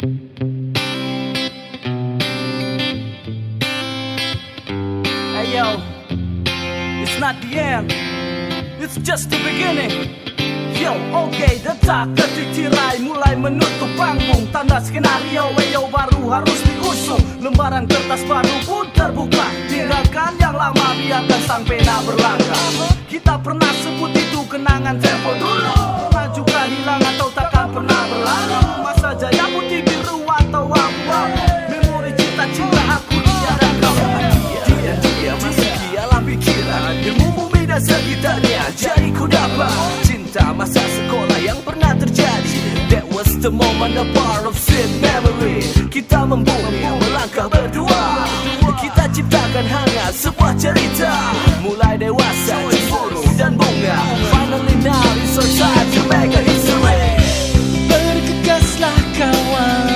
Hey yo, it's not the end, it's just the beginning. Yo, oke, detak detik tirai mulai menutup panggung. Tanda skenario, yo baru harus diusung. Lembaran kertas baru pun terbuka. Tinggalkan yang lama, biarkan sang pena berlangkah. Kita pernah sebut itu kenangan tempo dulu. Pernah juga hilang atau takkan pernah berlalu. Masa jaya putih biru atau abu-abu. Memori cinta-cinta aku dia dan kau. Dia masih di alam pikiran. Ilmu bumi dan sekitarnya jadi ku dapat. Cinta masa sekolah yang pernah terjadi. That was the moment, a part of sweet memory. Kita membumi, melangkah berdua. Kita ciptakan hangat sebuah cerita. Mulai dewasa, cemburu dan bunga. Finally now it's our time to make a history. Bergegaslah kawan,